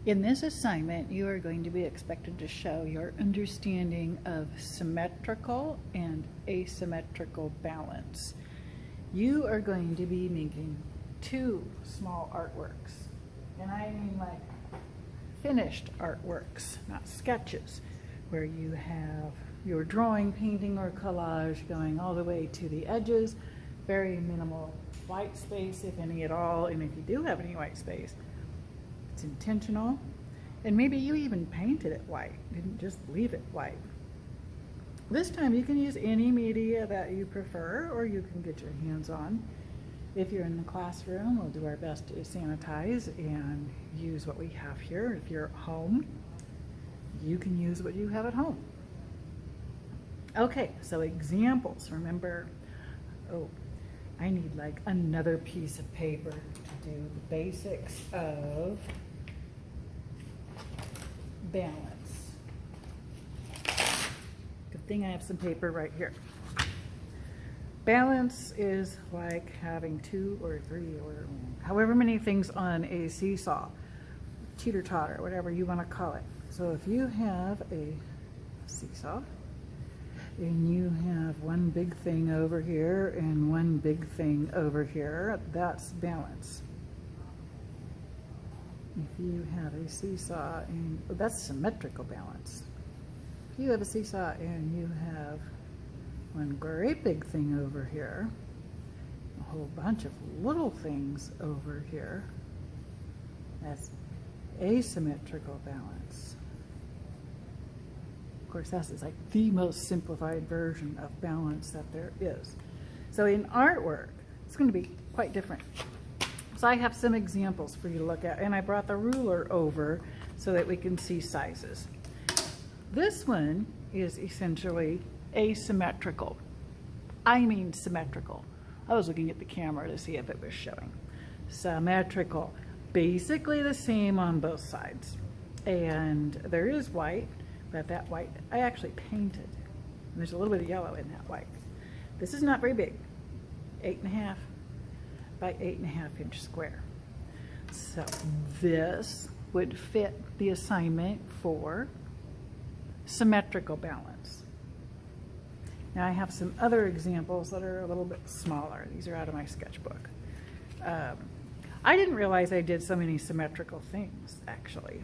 In this assignment, you are going to be expected to show your understanding of symmetrical and asymmetrical balance. You are going to be making two small artworks, and I mean like finished artworks, not sketches, where you have your drawing, painting, or collage going all the way to the edges, very minimal white space, if any at all, and if you do have any white space, it's intentional, and maybe you even painted it white, didn't just leave it white. This time you can use any media that you prefer or you can get your hands on. If you're in the classroom, we'll do our best to sanitize and use what we have here. If you're at home, you can use what you have at home. Okay, so examples. Remember, I need like another piece of paper to do the basics of balance. Good thing I have some paper right here. Balance is like having 2 or 3 or however many things on a seesaw, teeter-totter, whatever you want to call it. So if you have a seesaw and you have one big thing over here and one big thing over here, that's balance. If you have a seesaw and that's symmetrical balance. If you have a seesaw and you have one great big thing over here, a whole bunch of little things over here, that's asymmetrical balance. Of course, that's like the most simplified version of balance that there is. So in artwork, it's going to be quite different. So I have some examples for you to look at, and I brought the ruler over so that we can see sizes. This one is essentially asymmetrical. I mean symmetrical. I was looking at the camera to see if it was showing. Symmetrical, basically the same on both sides. And there is white, but that white I actually painted. And there's a little bit of yellow in that white. This is not very big, 8.5 by 8.5 inch square. So this would fit the assignment for symmetrical balance. Now I have some other examples that are a little bit smaller. These are out of my sketchbook. I didn't realize I did so many symmetrical things, actually.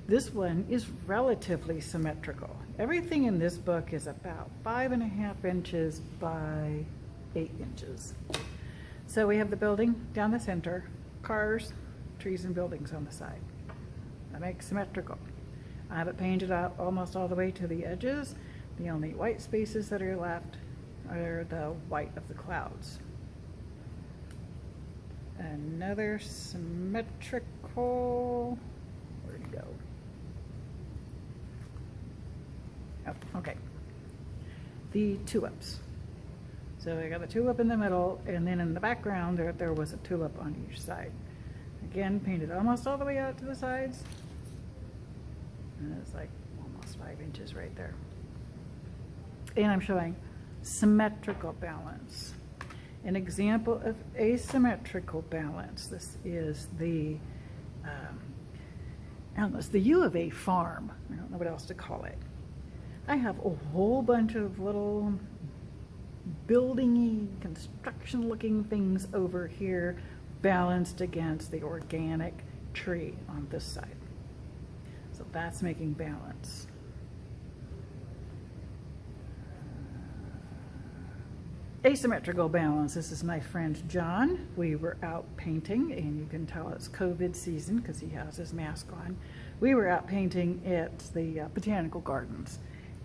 This one is relatively symmetrical. Everything in this book is about 5.5 inches by 8 inches. So we have the building down the center, cars, trees, and buildings on the side. That makes symmetrical. I have it painted out almost all the way to the edges. The only white spaces that are left are the white of the clouds. Another symmetrical, where'd it go? Oh, okay. The tulips. So I got the tulip in the middle, and then in the background there was a tulip on each side. Again, painted almost all the way out to the sides. And it's like almost 5 inches right there. And I'm showing symmetrical balance. An example of asymmetrical balance. This is the, I don't know, it's the U of A farm. I don't know what else to call it. I have a whole bunch of little building-y, construction-looking things over here balanced against the organic tree on this side. So that's making balance. Asymmetrical balance. This is my friend John. We were out painting, and you can tell it's COVID season because he has his mask on. We were out painting at the botanical gardens,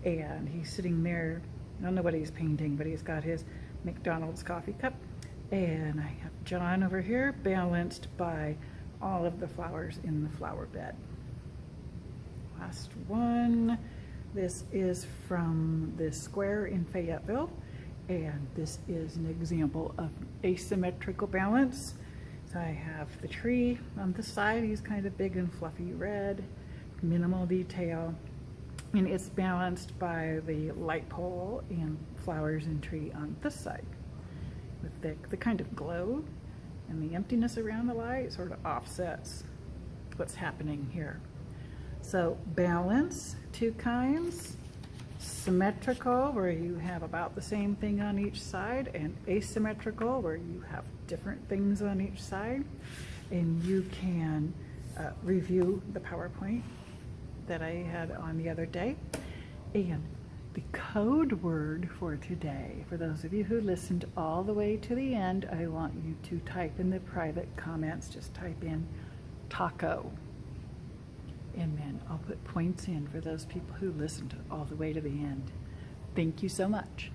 and he's sitting there. I don't know what he's painting, but he's got his McDonald's coffee cup, and I have John over here balanced by all of the flowers in the flower bed. Last one. This is from this square in Fayetteville, and this is an example of asymmetrical balance. So I have the tree on the side. He's kind of big and fluffy red, minimal detail. And it's balanced by the light pole and flowers and tree on this side. With the kind of glow and the emptiness around the light sort of offsets what's happening here. So balance, two kinds. Symmetrical, where you have about the same thing on each side, and asymmetrical, where you have different things on each side. And you can review the PowerPoint that I had on the other day. And the code word for today, for those of you who listened all the way to the end, I want you to type in the private comments, just type in taco. And then I'll put points in for those people who listened all the way to the end. Thank you so much.